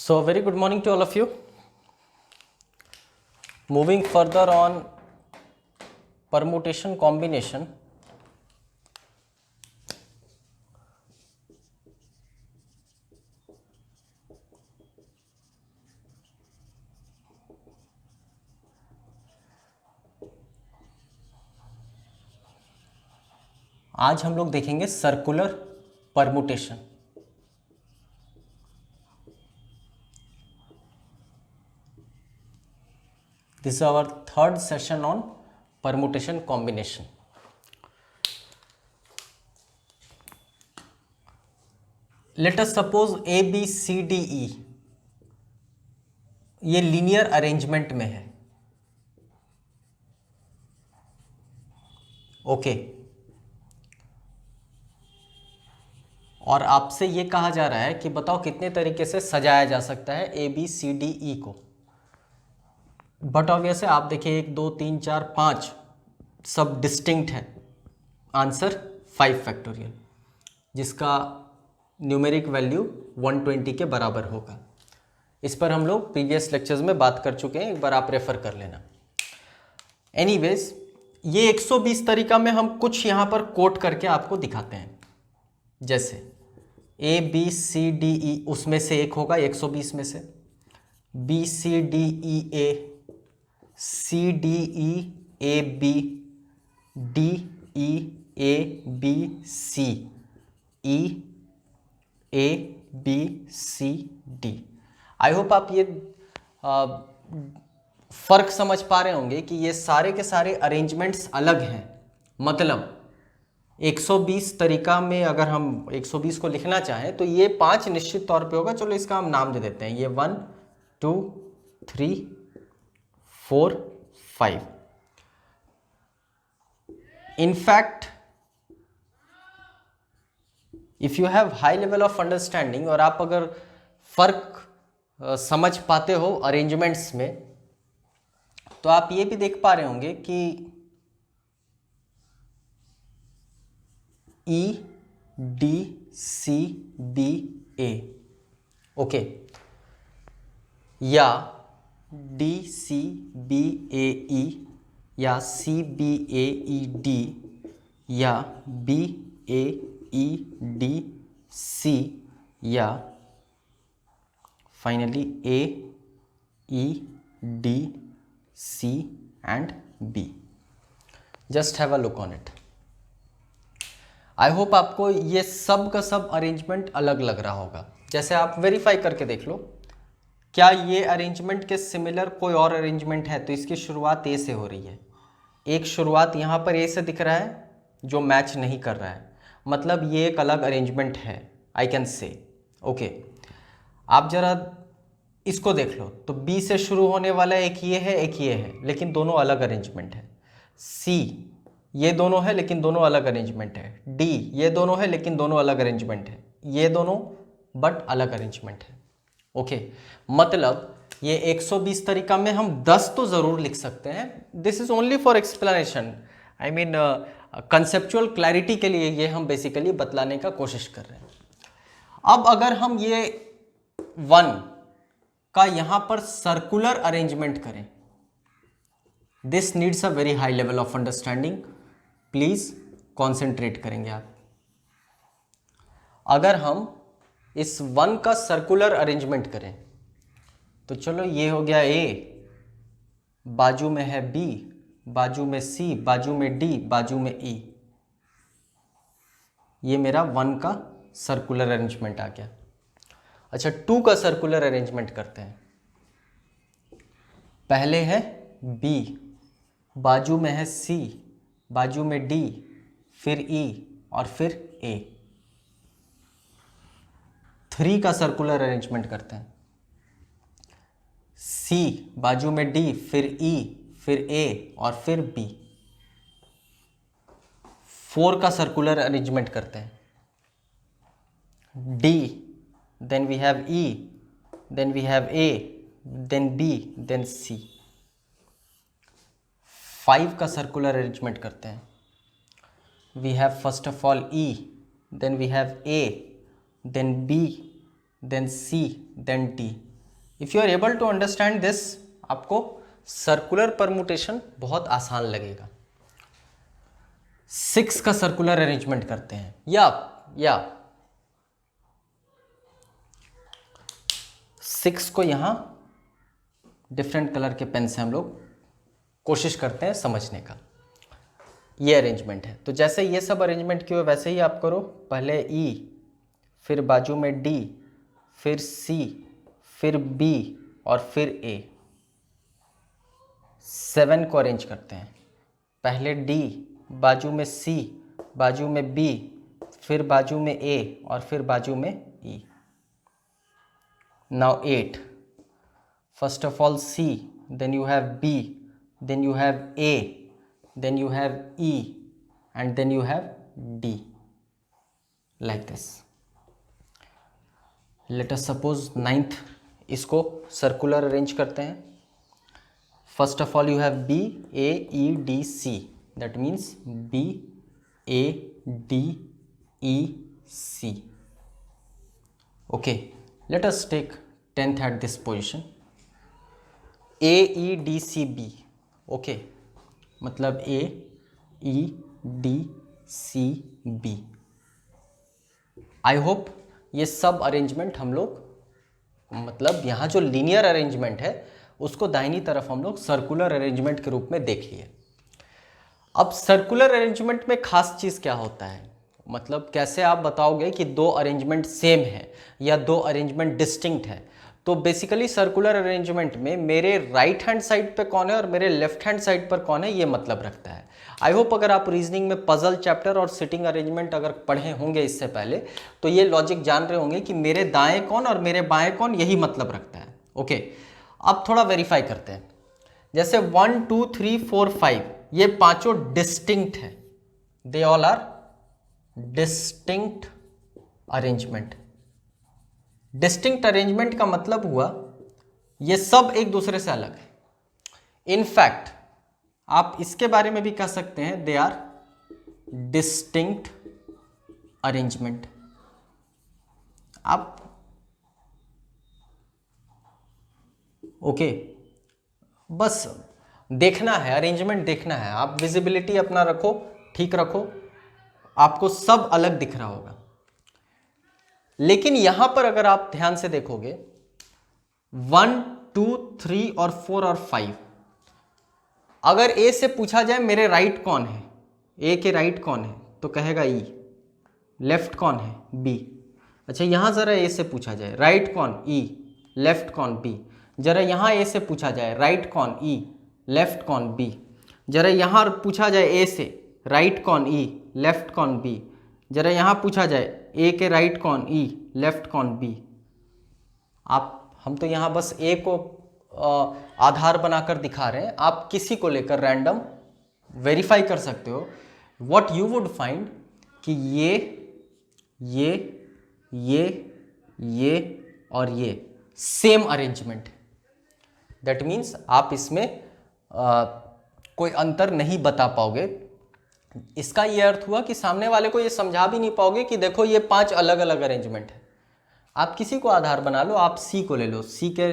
So, very good morning to all of you. Moving further on permutation combination. आज हम लोग देखेंगे circular permutation. This is our third session on permutation combination. Let us suppose A, B, C, D, E ये linear arrangement में है. Okay. और आपसे ये कहा जा रहा है कि बताओ कितने तरीके से सजाया जा सकता है ए बी सी डी ई को. बट ऑब्वियस है, आप देखिए 1 2 3 4 5 सब डिस्टिंक्ट है. आंसर 5 फैक्टोरियल, जिसका न्यूमेरिक वैल्यू 120 के बराबर होगा. इस पर हम लोग प्रीवियस लेक्चर्स में बात कर चुके हैं, एक बार आप रेफर कर लेना. एनीवेज, ये 120 तरीका में हम कुछ यहाँ पर कोट करके आपको दिखाते हैं. जैसे ए बी सी डी ई उसमें से एक होगा 120 में से, B C D E A, C D E A B, D E A B C, E A B C D. I hope आप ये फर्क समझ पा रहे होंगे कि ये सारे के सारे अरेंजमेंट्स अलग हैं. मतलब 120 तरीका में अगर हम 120 को लिखना चाहें तो ये 5 निश्चित तौर पे होगा. चलो इसका हम नाम दे देते हैं. ये 1 2 3 4 5. In fact if you have high level of understanding और आप अगर फर्क समझ पाते हो अरेंजमेंट्स में, तो आप ये भी देख पा रहे होंगे कि E D C B A, okay, या D C B A E, या C B A E D, या B A E D C, या finally A E D C and B. Just have a look on it. I hope आपको ये सब का सब arrangement अलग लग रहा होगा. जैसे आप वेरीफाई करके देख लो, क्या ये अरेंजमेंट के सिमिलर कोई और अरेंजमेंट है. तो इसकी शुरुआत ए से हो रही है. एक शुरुआत यहाँ पर ए से दिख रहा है जो मैच नहीं कर रहा है, मतलब ये एक अलग अरेंजमेंट है. I can say okay. आप जरा इसको देख लो तो बी से शुरू होने वाला एक ये है, एक ये है, लेकिन दोनों अलग अरेंजमेंट है. सी ये दोनों है लेकिन दोनों अलग अरेंजमेंट है. डी ये दोनों है लेकिन दोनों अलग अरेंजमेंट है. ये दोनों बट अलग अरेंजमेंट है. ओके. मतलब ये 120 तरीका में हम 10 तो ज़रूर लिख सकते हैं. This is only for explanation. I mean conceptual clarity के लिए ये हम बेसिकली बतलाने का कोशिश कर रहे हैं. अब अगर हम ये 1 का यहाँ पर सर्कुलर अरेंजमेंट करें, this needs a very high level of understanding. Please concentrate करेंगे आप. अगर हम इस 1 का सर्कुलर अरेंजमेंट करें तो चलो ये हो गया ए, बाजू में है बी, बाजू में सी, बाजू में डी, बाजू में ई. ये मेरा 1 का सर्कुलर अरेंजमेंट आ गया. अच्छा, 2 का सर्कुलर अरेंजमेंट करते हैं. पहले है बी, बाजू में है सी, बाजू में डी, फिर ई और फिर ए. 3 का सर्कुलर अरेंजमेंट करते हैं. सी, बाजू में डी, फिर ई, फिर ए और फिर बी. 4 का सर्कुलर अरेंजमेंट करते हैं. D, then we have E, then we have A, then B, then C. 5 का सर्कुलर अरेंजमेंट करते हैं. We have first of all E, then we have A, then B, then C, then D. If you are able to understand this, आपको circular permutation बहुत आसान लगेगा। 6 का circular arrangement करते हैं, या 6 को यहां डिफरेंट कलर के पेन से हम लोग कोशिश करते हैं समझने का। ये अरेंजमेंट है, तो जैसे ये सब अरेंजमेंट किए वैसे ही आप करो। पहले ई, फिर बाजू में डी, फिर सी, फिर बी और फिर ए। 7 को अरेंज करते हैं। पहले डी, बाजू में सी, बाजू में बी, फिर बाजू में ए और फिर बाजू में E. Now 8, first of all C, then you have B, then you have A, then you have E and then you have D, like this. Let us suppose 9th, इसको सर्कुलर अरेंज करते हैं। First of all you have B, A, E, D, C, that means B, A, D, E, C. Okay, let us take 10th at this position, A, E, D, C, B. Okay, मतलब A, E, D, C, B। I hope ये सब arrangement हम लोग, मतलब यहाँ जो linear arrangement है उसको दाहिनी तरफ हम लोग सर्कुलर अरेंजमेंट के रूप में देख लिए। अब सर्कुलर अरेंजमेंट में खास चीज़ क्या होता है, मतलब कैसे आप बताओगे कि दो अरेंजमेंट सेम है या दो अरेंजमेंट डिस्टिंक्ट है। तो बेसिकली सर्कुलर अरेंजमेंट में मेरे राइट हैंड साइड पे कौन है और मेरे लेफ्ट हैंड साइड पर कौन है ये मतलब रखता है। आई होप अगर आप रीजनिंग में पजल चैप्टर और सिटिंग अरेंजमेंट अगर पढ़े होंगे इससे पहले तो ये लॉजिक जान रहे होंगे कि मेरे दाएं कौन और मेरे बाएं कौन यही मतलब रखता है। ओके, अब थोड़ा वेरीफाई करते हैं। जैसे 1 2 3 4 5 ये पांचों डिस्टिंक्ट है, they all are distinct arrangement. Distinct arrangement का मतलब हुआ ये सब एक दूसरे से अलग है। इनफैक्ट आप इसके बारे में भी कह सकते हैं दे आर डिस्टिंक्ट अरेंजमेंट। आप ओके, बस देखना है, अरेंजमेंट देखना है। आप विजिबिलिटी अपना रखो, ठीक रखो, आपको सब अलग दिख रहा होगा। लेकिन यहां पर अगर आप ध्यान से देखोगे 1 2 3 और 4 और 5, अगर ए से पूछा जाए मेरे राइट कौन है, ए के राइट कौन है, तो कहेगा ई। लेफ्ट कौन है, बी। अच्छा यहां जरा ए से पूछा जाए राइट कौन, ई, लेफ्ट कौन, बी। जरा यहां ए से पूछा जाए राइट कौन, ई, लेफ्ट कौन, बी। जरा यहां पूछा जाए ए से राइट कौन, ई, लेफ्ट कौन, बी। जरा यहां पूछा जाए ए के राइट कौन, ई, लेफ्ट कौन, बी। हम तो यहां बस ए को आधार बनाकर दिखा रहे हैं, आप किसी को लेकर रैंडम वेरीफाई कर सकते हो। व्हाट यू वुड फाइंड कि ये और ये सेम अरेंजमेंट है। दैट मीन्स आप इसमें कोई अंतर नहीं बता पाओगे। इसका ये अर्थ हुआ कि सामने वाले को ये समझा भी नहीं पाओगे कि देखो ये 5 अलग अलग अरेंजमेंट है। आप किसी को आधार बना लो, आप सी को ले लो, सी के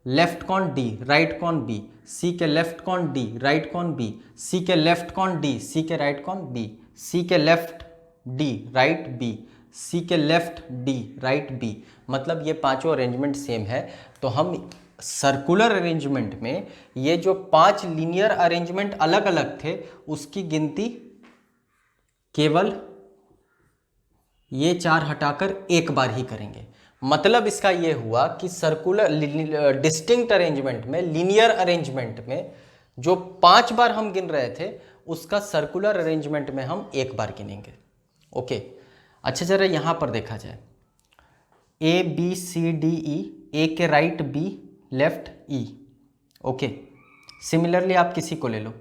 लेफ्ट कौन, डी, राइट कौन, बी। सी के लेफ्ट कौन, डी, राइट कौन, बी। सी के लेफ्ट कौन, डी, सी के राइट कौन, बी। सी के लेफ्ट डी, राइट बी, सी के लेफ्ट डी, राइट बी। मतलब ये पांचों अरेंजमेंट सेम है। तो हम सर्कुलर अरेंजमेंट में ये जो 5 लीनियर अरेंजमेंट अलग अलग थे उसकी गिनती केवल ये 4 हटाकर एक बार ही करेंगे। मतलब इसका ये हुआ कि सर्कुलर डिस्टिंक्ट अरेंजमेंट में, लीनियर अरेंजमेंट में जो 5 बार हम गिन रहे थे उसका सर्कुलर अरेंजमेंट में हम एक बार गिनेंगे। ओके, अच्छा जरा यहां पर देखा जाए ए बी सी डी ई, ए के राइट बी, लेफ्ट ई। ओके, सिमिलरली आप किसी को ले लो,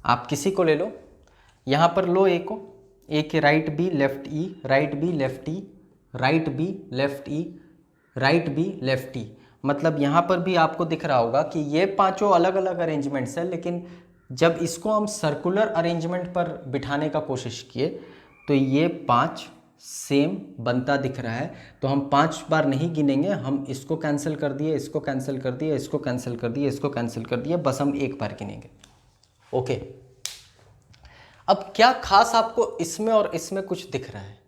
आप किसी को ले लो, यहां पर लो ए को, ए के राइट बी, लेफ्ट ई, राइट बी, लेफ्ट ई, राइट बी, लेफ्ट ई, राइट बी, लेफ्ट ई। मतलब यहां पर भी आपको दिख रहा होगा कि ये पांचों अलग अलग अरेंजमेंट्स हैं, लेकिन जब इसको हम सर्कुलर अरेंजमेंट पर बिठाने का कोशिश किए तो ये 5 सेम बनता दिख रहा है, तो हम 5 बार नहीं गिनेंगे, हम इसको कैंसिल कर दिए, इसको कैंसिल कर दिए, इसको कैंसिल कर दिए, इसको कैंसिल कर दिए, बस हम एक बार गिनेंगे। ओके, अब क्या खास आपको इसमें और इसमें कुछ दिख रहा है?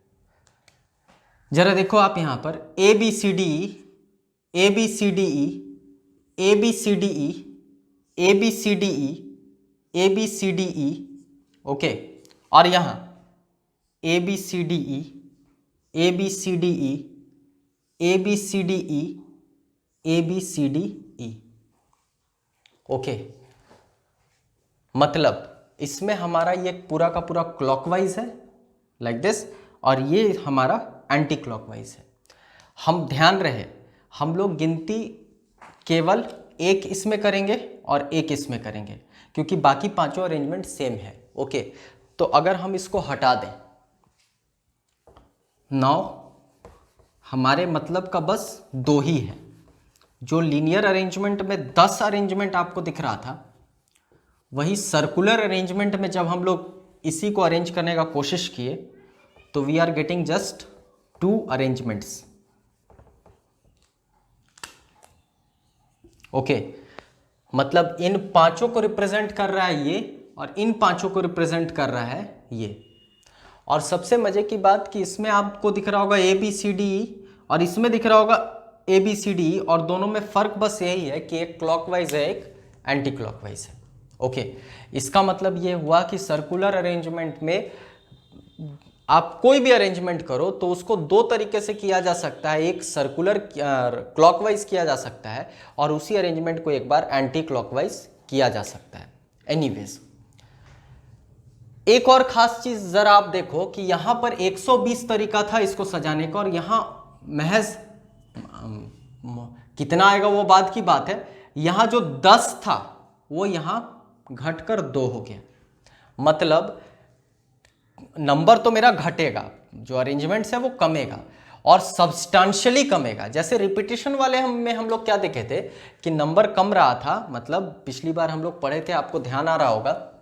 जरा देखो आप यहां पर A B C D E, A B C D E, A B C D E, A B C D E, A B C D E, okay, और यहां A B C D E, A B C D E, A B C D E, A B C D E, okay. मतलब इसमें हमारा ये पूरा का पूरा clockwise है लाइक दिस, और ये हमारा एंटी क्लॉकवाइज है। हम ध्यान रहे, हम लोग गिनती केवल एक इसमें करेंगे और एक इसमें करेंगे, क्योंकि बाकी पांचों अरेंजमेंट सेम है। ओके, तो अगर हम इसको हटा दें, नाउ हमारे मतलब का बस 2 ही है। जो लीनियर अरेंजमेंट में 10 अरेंजमेंट आपको दिख रहा था, वही सर्कुलर अरेंजमेंट में जब हम लोग इसी को अरेंज करने का कोशिश किए तो we are getting just 2 arrangements. Okay, मतलब इन पांचों को रिप्रेजेंट कर रहा है ये, और इन पांचों को रिप्रेजेंट कर रहा है ये। और सबसे मजे की बात कि इसमें आपको दिख रहा होगा ए बी सी डी ई, और इसमें दिख रहा होगा ए बी सी डी ई, और दोनों में फर्क बस यही है कि एक क्लॉकवाइज है, एक एंटी क्लॉकवाइज है। ओके, इसका मतलब ये हुआ कि सर्कुलर अरेंजमेंट में आप कोई भी अरेंजमेंट करो तो उसको 2 तरीके से किया जा सकता है। एक सर्कुलर क्लॉकवाइज किया जा सकता है, और उसी अरेंजमेंट को एक बार एंटी क्लॉकवाइज किया जा सकता है। एनीवेज, एक और खास चीज जरा आप देखो कि यहां पर 120 तरीका था इसको सजाने का, और यहां महज कितना आएगा वो बाद की बात है। यहां जो 10 था वो यहां घटकर 2 हो गया, मतलब नंबर तो मेरा घटेगा, जो अरेंजमेंट्स है वो कमेगा, और सब्सटेंशियली कमेगा। जैसे रिपीटिशन वाले हम लोग क्या देखे थे कि नंबर कम रहा था, मतलब पिछली बार हम लोग पढ़े थे, आपको ध्यान आ रहा होगा,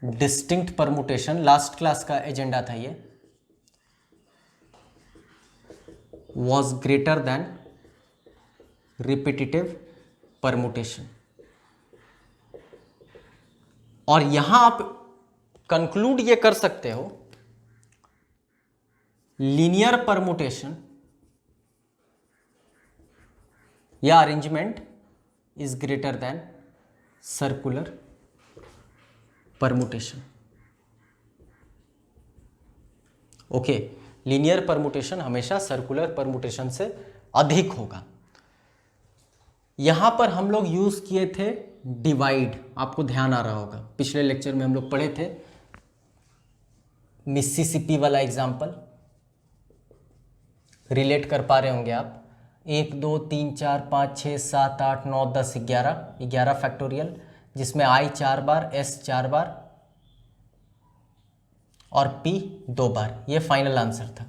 डिस्टिंक्ट परमुटेशन, लास्ट क्लास का एजेंडा था ये, was greater than repetitive permutation। और यहां आप कंक्लूड ये कर सकते हो, लीनियर परमुटेशन या arrangement is greater than circular permutation. Okay, linear permutation हमेशा सर्कुलर परमुटेशन से अधिक होगा। यहां पर हम लोग यूज किए थे डिवाइड, आपको ध्यान आ रहा होगा, पिछले लेक्चर में हम लोग पढ़े थे मिसिसिपी वाला एग्जाम्पल, रिलेट कर पा रहे होंगे आप। 1 2 3 4 5 6 7 8 9 10 11 फैक्टोरियल, जिसमें i 4 बार, s 4 बार और p 2 बार, ये फाइनल आंसर था।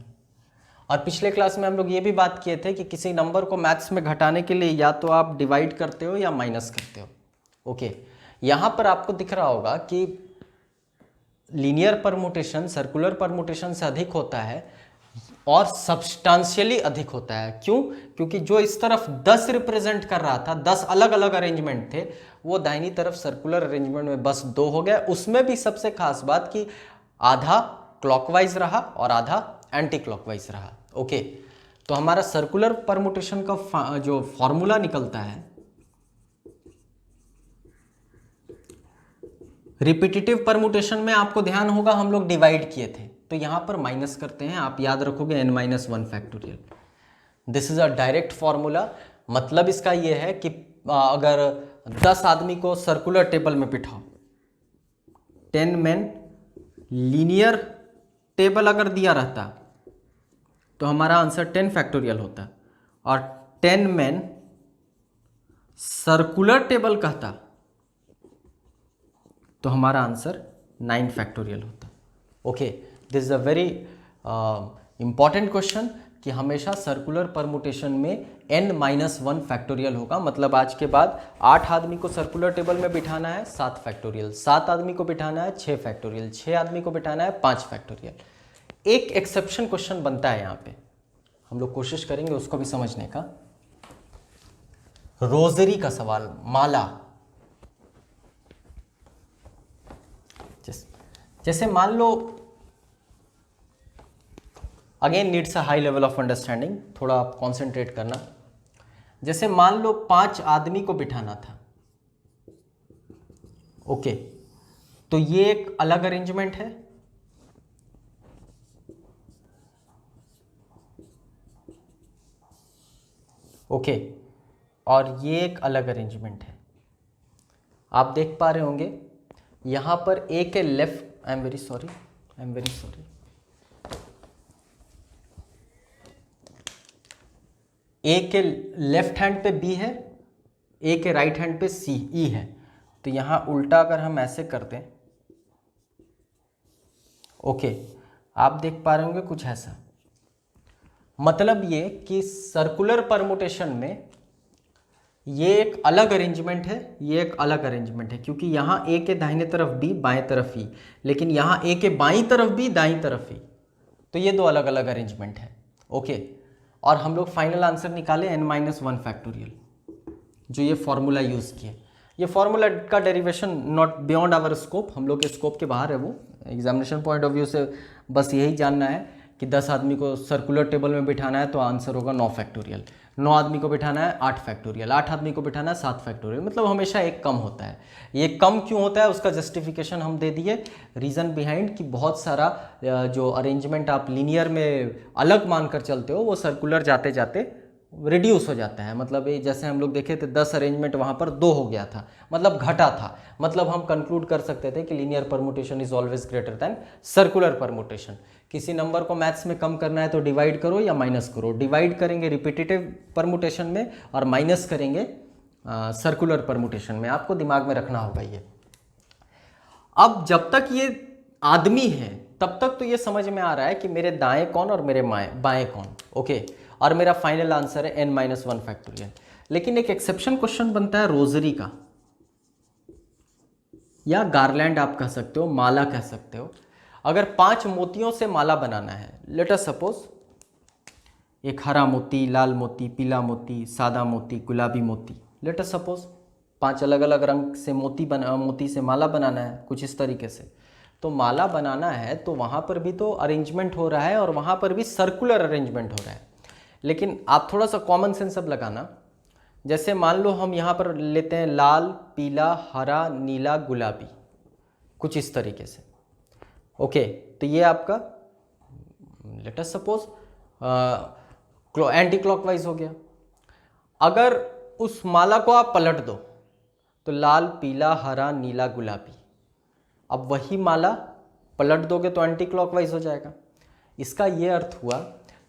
और पिछले क्लास में हम लोग ये भी बात किए थे कि किसी नंबर को मैथ्स में घटाने के लिए या तो आप डिवाइड करते हो या माइनस करते हो। ओके, यहाँ पर आपको दिख रहा होगा कि लीनियर परमुटेशन सर्कुलर परमुटेशन से अधिक होता है और सब्सटेंशियली अधिक होता है। क्यों? क्योंकि जो इस तरफ 10 रिप्रेजेंट कर रहा था, 10 अलग अलग अरेंजमेंट थे, वो दाहिनी तरफ सर्कुलर अरेंजमेंट में बस 2 हो गया। उसमें भी सबसे खास बात कि आधा क्लॉकवाइज रहा और आधा एंटी क्लॉकवाइज रहा। ओके, तो हमारा सर्कुलर परमुटेशन का जो फॉर्मूला निकलता है, रिपीटिटिव परमुटेशन में आपको ध्यान होगा हम लोग डिवाइड किए थे, तो यहां पर माइनस करते हैं, आप याद रखोगे n-1 factorial. This is a direct formula. मतलब इसका यह है कि अगर 10 आदमी को सर्कुलर टेबल में बिठाओ, 10 मैन लीनियर टेबल अगर दिया रहता तो हमारा आंसर 10 फैक्टोरियल होता, और 10 मैन सर्कुलर टेबल कहता तो हमारा आंसर 9 फैक्टोरियल होता। Okay, this is a very important question कि हमेशा सर्कुलर परमुटेशन में n-1 फैक्टोरियल होगा। मतलब आज के बाद 8 आदमी को सर्कुलर टेबल में बिठाना है 7 फैक्टोरियल, 7 आदमी को बिठाना है 6 फैक्टोरियल, 6 आदमी को बिठाना है 5 फैक्टोरियल। एक एक्सेप्शन क्वेश्चन बनता है यहाँ पे, हम लोग कोशिश करेंगे उसको भी समझने का। रोजरी का सवाल, माला। जैसे मान लो, again needs a high level of understanding, थोड़ा आप कॉन्सेंट्रेट करना। जैसे मान लो 5 आदमी को बिठाना था, ओके, तो ये एक अलग अरेंजमेंट है, ओके, और ये एक अलग अरेंजमेंट है। आप देख पा रहे होंगे यहां पर A K left, I am very sorry, A K left hand पे बी है, ए के राइट हैंड पे सी ई है। तो यहां उल्टा अगर हम ऐसे करते हैं, ओके, आप देख पा रहे होंगे कुछ ऐसा। मतलब ये कि सर्कुलर परमुटेशन में ये एक अलग अरेंजमेंट है, ये एक अलग अरेंजमेंट है, क्योंकि यहाँ ए के दाहिने तरफ बी, बाएं तरफ ई, लेकिन यहाँ ए के बाईं तरफ बी, दाईं तरफ ई, तो ये दो अलग अलग अरेंजमेंट है, ओके। और हम लोग फाइनल आंसर निकाले n-1 फैक्टोरियल, जो ये फॉर्मूला यूज़ किए। ये फॉर्मूला का derivation not beyond our scope, हम लोग के स्कोप के बाहर है वो। एग्जामिनेशन पॉइंट ऑफ व्यू से बस यही जानना है कि 10 आदमी को सर्कुलर टेबल में बिठाना है तो आंसर होगा 9 फैक्टोरियल, 9 आदमी को बिठाना है 8 फैक्टोरियल, 8 आदमी को बिठाना है 7 फैक्टोरियल। मतलब हमेशा एक कम होता है। ये कम क्यों होता है उसका जस्टिफिकेशन हम दे दिए, रीज़न बिहाइंड कि बहुत सारा जो अरेंजमेंट आप लीनियर में अलग मानकर चलते हो वो सर्कुलर जाते जाते रिड्यूस हो जाता है। मतलब ये जैसे हम लोग देखे थे 10 अरेंजमेंट वहाँ पर 2 हो गया था, मतलब घटा था। मतलब हम कंक्लूड कर सकते थे कि linear permutation is always greater than circular permutation. किसी नंबर को मैथ्स में कम करना है तो डिवाइड करो या माइनस करो। डिवाइड करेंगे रिपीटेटिव परमुटेशन में और माइनस करेंगे सर्कुलर परमुटेशन में। आपको दिमाग में रखना होगा ये। अब जब तक ये आदमी है तब तक तो ये समझ में आ रहा है कि मेरे दाएं कौन और मेरे बाएं कौन, ओके। और मेरा फाइनल आंसर है n-1 फैक्टोरियल। लेकिन एक एक्सेप्शन क्वेश्चन बनता है रोजरी का, या गार्लैंड आप कह सकते हो, माला कह सकते हो। अगर 5 मोतियों से माला बनाना है, लेट अस सपोज एक हरा मोती, लाल मोती, पीला मोती, सादा मोती, गुलाबी मोती, लेट अस सपोज 5 अलग अलग रंग से मोती से माला बनाना है कुछ इस तरीके से। तो माला बनाना है तो वहाँ पर भी तो अरेंजमेंट हो रहा है और वहाँ पर भी सर्कुलर अरेंजमेंट हो रहा है। लेकिन आप थोड़ा सा कॉमन सेंस अब लगाना। जैसे मान लो हम यहाँ पर लेते हैं लाल, पीला, हरा, नीला, गुलाबी, कुछ इस तरीके से, ओके। तो ये आपका let us suppose anti clockwise हो गया। अगर उस माला को आप पलट दो तो लाल, पीला, हरा, नीला, गुलाबी, अब वही माला पलट दोगे तो एंटी क्लॉकवाइज हो जाएगा। इसका ये अर्थ हुआ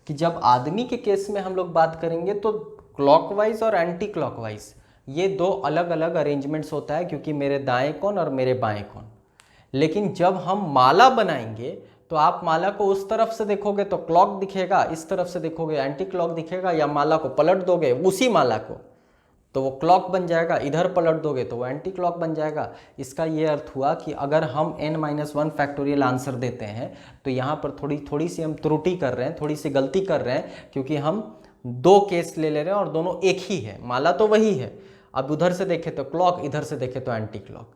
कि जब आदमी के केस में हम लोग बात करेंगे तो क्लॉकवाइज और एंटी क्लॉकवाइज ये 2 अलग अलग अरेंजमेंट्स होता है, क्योंकि मेरे दाएं कौन और मेरे बाएं कौन। लेकिन जब हम माला बनाएंगे तो आप माला को उस तरफ से देखोगे तो क्लॉक दिखेगा, इस तरफ से देखोगे एंटी क्लॉक दिखेगा, या माला को पलट दोगे उसी माला को तो वो क्लॉक बन जाएगा, इधर पलट दोगे तो वो एंटी क्लॉक बन जाएगा। इसका ये अर्थ हुआ कि अगर हम n-1 फैक्टोरियल आंसर देते हैं तो यहाँ पर थोड़ी सी हम त्रुटि कर रहे हैं, थोड़ी सी गलती कर रहे हैं, क्योंकि हम 2 केस ले रहे हैं और दोनों एक ही है। माला तो वही है, अब उधर से देखे तो क्लॉक, इधर से देखे तो एंटी क्लॉक।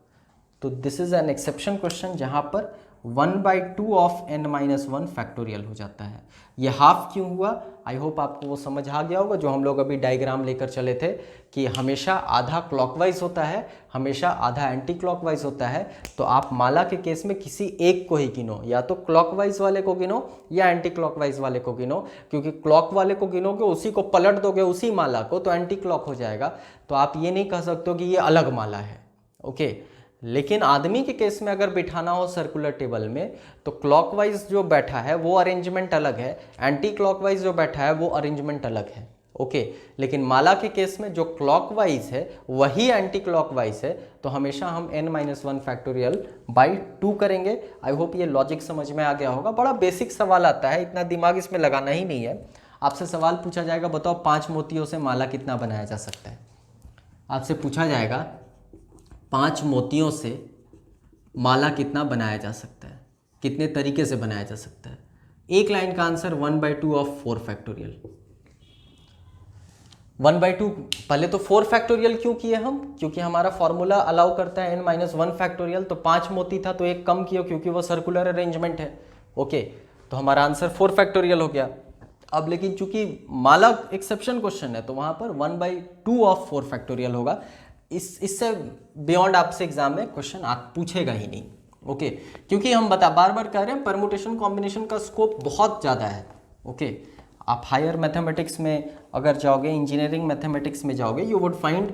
तो this is an exception question जहाँ पर 1/2 ऑफ n-1 फैक्टोरियल हो जाता है। ये हाफ क्यों हुआ, आई होप आपको वो समझ आ गया होगा, जो हम लोग अभी डायग्राम लेकर चले थे कि हमेशा आधा क्लॉकवाइज होता है, हमेशा आधा एंटी क्लॉकवाइज होता है। तो आप माला के केस में किसी एक को ही गिनो, या तो क्लॉकवाइज वाले को गिनो या एंटी क्लॉकवाइज वाले को गिनो, क्योंकि क्लॉक वाले को गिनोगे उसी को पलट दोगे उसी माला को तो एंटी क्लॉक हो जाएगा। तो आप ये नहीं कह सकते हो कि ये अलग माला है, ओके। लेकिन आदमी के केस में अगर बिठाना हो सर्कुलर टेबल में तो क्लॉकवाइज जो बैठा है वो अरेंजमेंट अलग है, एंटी क्लॉकवाइज जो बैठा है वो अरेंजमेंट अलग है, ओके। लेकिन माला के केस में जो क्लॉकवाइज है वही एंटी क्लॉकवाइज है, तो हमेशा हम n-1 फैक्टोरियल बाई 2 करेंगे। आई होप ये लॉजिक समझ में आ गया होगा। बड़ा बेसिक सवाल आता है, इतना दिमाग इसमें लगाना ही नहीं है। आपसे सवाल पूछा जाएगा, बताओ 5 मोतियों से माला कितना बनाया जा सकता है। आपसे पूछा जाएगा 5 मोतियों से माला कितना बनाया जा सकता है, कितने तरीके से बनाया जा सकता है। एक लाइन का आंसर 1/2 ऑफ 4 फैक्टोरियल। 1/2 पहले तो 4 फैक्टोरियल क्यों किए हम, क्योंकि हमारा फॉर्मूला अलाउ करता है n-1 फैक्टोरियल। तो 5 मोती था तो एक कम किया क्योंकि वो सर्कुलर अरेंजमेंट है। ओके, तो हमारा आंसर 4 फैक्टोरियल हो गया। अब लेकिन चूंकि माला एक्सेप्शन क्वेश्चन है तो वहां पर 1/2 ऑफ 4 फैक्टोरियल होगा। इससे बियॉन्ड आपसे एग्जाम में क्वेश्चन आप पूछेगा ही नहीं। ओके, क्योंकि हम बार बार कह रहे हैं परमुटेशन कॉम्बिनेशन का स्कोप बहुत ज़्यादा है। ओके, आप हायर मैथमेटिक्स में अगर जाओगे, इंजीनियरिंग मैथमेटिक्स में जाओगे, you would find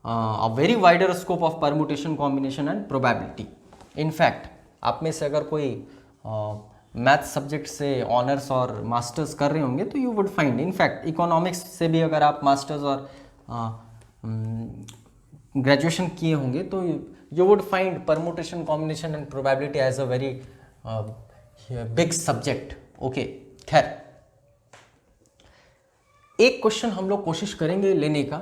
a very wider scope of permutation combination and probability. In fact आप में से अगर कोई मैथ सब्जेक्ट से ऑनर्स और मास्टर्स कर रहे होंगे तो you would find, in fact economics से भी अगर आप मास्टर्स और ग्रेजुएशन किए होंगे तो you would find permutation combination and probability as a very big subject. Okay, खैर एक क्वेश्चन हम लोग कोशिश करेंगे लेने का,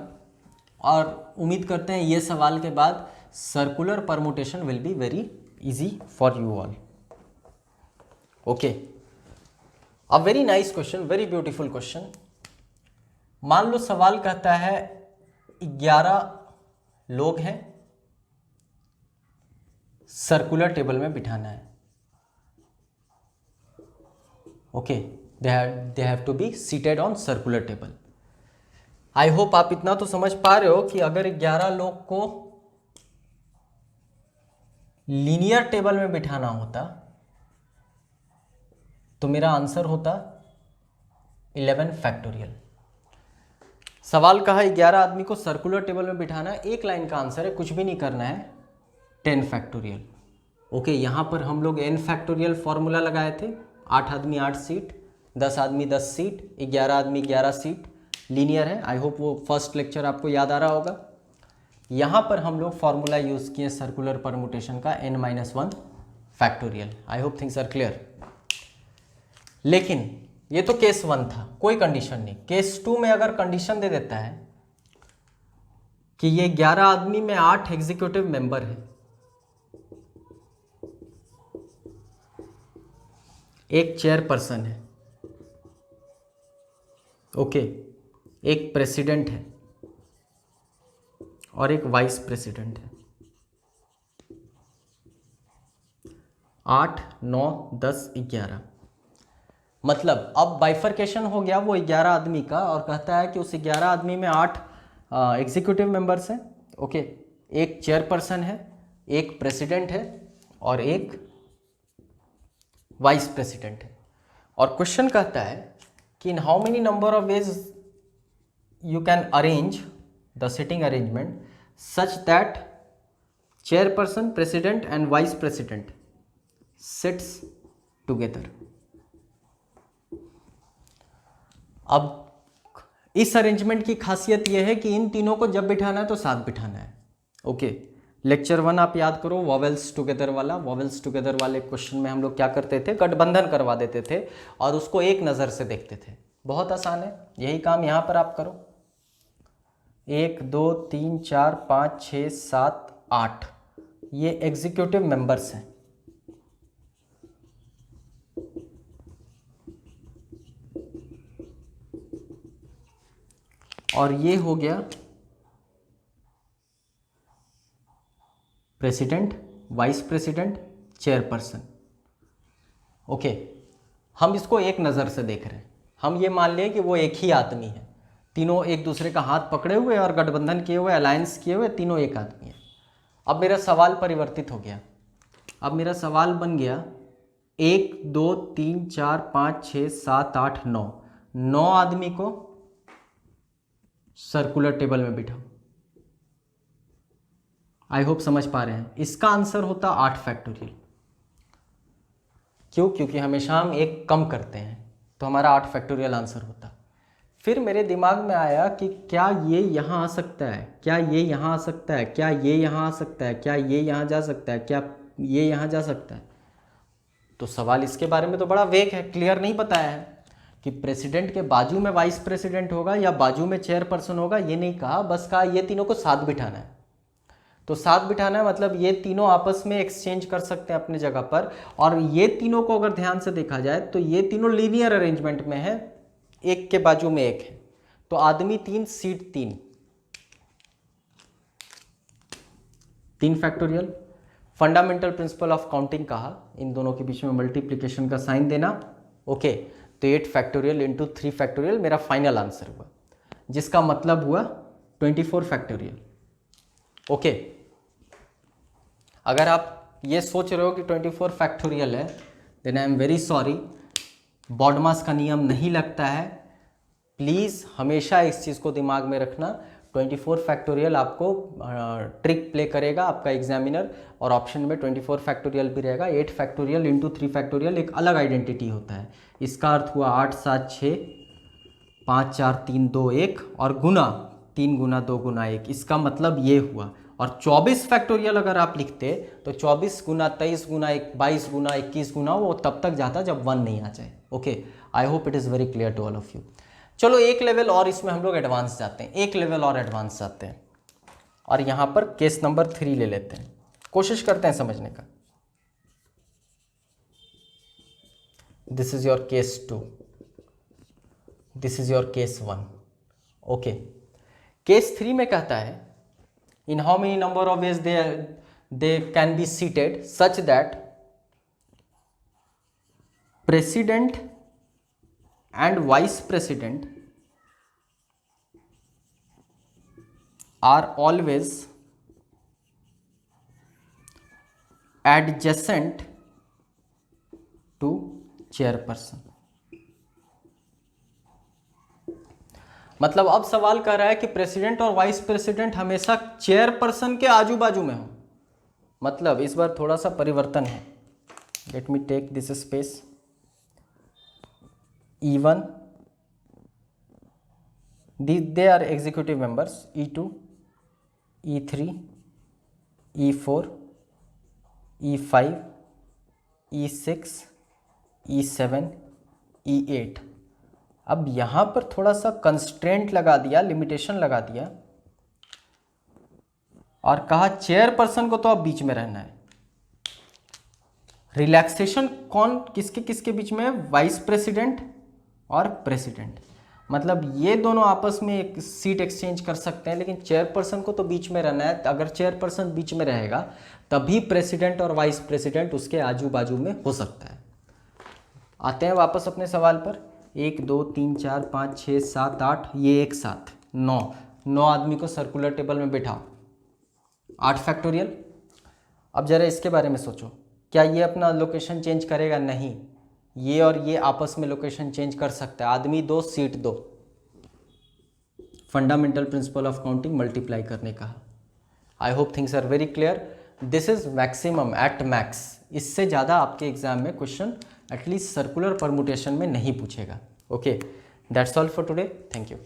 और उम्मीद करते हैं ये सवाल के बाद circular permutation will be very easy for you all. Okay, a very nice question, very beautiful question. मान लो सवाल कहता है 11 लोग हैं, सर्कुलर टेबल में बिठाना है। Okay, they have to be seated on circular table। I hope आप इतना तो समझ पा रहे हो कि अगर 11 लोग को लीनियर टेबल में बिठाना होता तो मेरा आंसर होता 11 फैक्टोरियल। सवाल कहा 11 आदमी को सर्कुलर टेबल में बिठाना, एक लाइन का आंसर है, कुछ भी नहीं करना है, 10 फैक्टोरियल। ओके, यहां पर हम लोग n फैक्टोरियल फॉर्मूला लगाए थे, 8 आदमी 8 सीट, 10 आदमी 10 सीट, 11 आदमी 11 सीट, लीनियर है। आई होप वो फर्स्ट लेक्चर आपको याद आ रहा होगा। यहाँ पर हम लोग फॉर्मूला यूज़ किए सर्कुलर परमुटेशन का n-1 factorial. I hope things are clear. लेकिन ये तो केस 1 था, कोई कंडीशन नहीं। केस 2 में अगर कंडीशन दे देता है कि ये 11 आदमी में 8 एग्जीक्यूटिव मेंबर है, एक चेयरपर्सन है, ओके, एक प्रेसिडेंट है और एक वाइस प्रेसिडेंट है। 8, 9, 10, 11, मतलब अब बाइफर्केशन हो गया वो 11 आदमी का, और कहता है कि उस 11 आदमी में 8 एग्जीक्यूटिव मेंबर्स हैं। ओके, एक चेयरपर्सन है, एक प्रेसिडेंट है और एक वाइस प्रेसिडेंट है। और क्वेश्चन कहता है कि in how many number of ways you can arrange the sitting arrangement such that chairperson, president and vice president sits together। अब इस अरेंजमेंट की खासियत यह है कि इन तीनों को जब बिठाना है तो साथ बिठाना है। ओके, लेक्चर 1 आप याद करो, वॉवेल्स टुगेदर वाला। वॉवेल्स टुगेदर वाले क्वेश्चन में हम लोग क्या करते थे, गठबंधन करवा देते थे और उसको एक नज़र से देखते थे। बहुत आसान है, यही काम यहाँ पर आप करो। 1, 2, 3, 4, 5, 6, 7, 8 ये एग्जीक्यूटिव मेंबर्स हैं। और ये हो गया president, vice president, chairperson. Okay, हम इसको एक नज़र से देख रहे हैं। हम ये मान लें कि वो एक ही आदमी है, तीनों एक दूसरे का हाथ पकड़े हुए और गठबंधन किए हुए, अलायंस किए हुए, तीनों एक आदमी है। अब मेरा सवाल परिवर्तित हो गया। अब मेरा सवाल बन गया 1, 2, 3, 4, 5, 6, 7, 8, 9 आदमी को सर्कुलर टेबल में बिठाओ। आई होप समझ पा रहे हैं। इसका आंसर होता 8 फैक्टोरियल। क्यों? क्योंकि हमेशा हम एक कम करते हैं, तो हमारा 8 फैक्टोरियल आंसर होता। फिर मेरे दिमाग में आया कि क्या ये यहाँ आ सकता है, क्या ये यहाँ आ सकता है, क्या ये यहाँ आ सकता है, क्या ये यहाँ जा सकता है, क्या ये यहाँ जा सकता है। तो सवाल इसके बारे में तो बड़ा वेग है, क्लियर नहीं बताया है। कि प्रेसिडेंट के बाजू में वाइस प्रेसिडेंट होगा या बाजू में चेयरपर्सन होगा, ये नहीं कहा, बस कहा ये तीनों को साथ बिठाना है। तो साथ बिठाना है मतलब ये तीनों आपस में एक्सचेंज कर सकते हैं अपनी जगह पर, और ये तीनों को अगर ध्यान से देखा जाए तो ये तीनों लीनियर अरेंजमेंट में है, एक के बाजू में एक है, तो आदमी 3 seat 3, 3 factorial. Fundamental principle of counting कहा, इन दोनों के बीच में मल्टीप्लिकेशन का साइन देना, ओके। तो 8 फैक्टोरियल इंटू 3 फैक्टोरियल मेरा फाइनल आंसर हुआ, जिसका मतलब हुआ 24 फैक्टोरियल, ओके। अगर आप ये सोच रहे हो कि 24 फैक्टोरियल है, then I am very sorry, BODMAS का नियम नहीं लगता है। प्लीज़ हमेशा इस चीज़ को दिमाग में रखना, 24 फैक्टोरियल आपको ट्रिक प्ले करेगा आपका एग्जामिनर, और ऑप्शन में 24 फैक्टोरियल भी रहेगा। 8 फैक्टोरियल इंटू 3 फैक्टोरियल एक अलग आइडेंटिटी होता है। इसका अर्थ हुआ 8 7 6 5 4 3 2 1, और गुना 3 गुना 2 गुना 1, इसका मतलब ये हुआ। और 24 फैक्टोरियल अगर आप लिखते तो 24 गुना 23 गुना 22 गुना 21 गुना, वो तब तक जाता जब 1 नहीं आ जाए, okay. I hope it is very clear to all of you. चलो एक लेवल और इसमें हम लोग एडवांस जाते हैं, एक लेवल और एडवांस जाते हैं, और यहाँ पर केस नंबर 3 ले लेते हैं, कोशिश करते हैं समझने का। This is your case 2, this is your case 1, okay. Case 3 में कहता है in how many number of ways they can be seated such that president and vice president are always adjacent to chairperson। मतलब अब सवाल कर रहा है कि प्रेसिडेंट और वाइस प्रेसिडेंट हमेशा चेयरपर्सन के आजू बाजू में हो। मतलब इस बार थोड़ा सा परिवर्तन है, let me take this space. E1, they are executive members, E2, E3, E4, E5, E6, E7, E8। अब यहाँ पर थोड़ा सा कंस्ट्रेंट लगा दिया, लिमिटेशन लगा दिया, और कहा चेयरपर्सन को तो अब बीच में रहना है। रिलैक्सेशन कौन किसके किसके बीच में है? वाइस प्रेसिडेंट और प्रेसिडेंट। मतलब ये दोनों आपस में एक सीट एक्सचेंज कर सकते हैं, लेकिन चेयरपर्सन को तो बीच में रहना है। अगर चेयरपर्सन बीच में रहेगा तभी प्रेसिडेंट और वाइस प्रेसिडेंट उसके आजू बाजू में हो सकता है। आते हैं वापस अपने सवाल पर। 1 2 3 4 5 6 7 8, ये एक साथ 9 आदमी को सर्कुलर टेबल में बैठाओ, 8 फैक्टोरियल। अब जरा इसके बारे में सोचो, क्या ये अपना लोकेशन चेंज करेगा? नहीं, ये और ये आपस में लोकेशन चेंज कर सकता है। आदमी 2 seat 2, fundamental principle of counting multiply करने का। I hope things are very clear. This is maximum at max, इससे ज़्यादा आपके एग्जाम में क्वेश्चन एटलीस्ट सर्कुलर परमुटेशन में नहीं पूछेगा। Okay, that's all for today, thank you.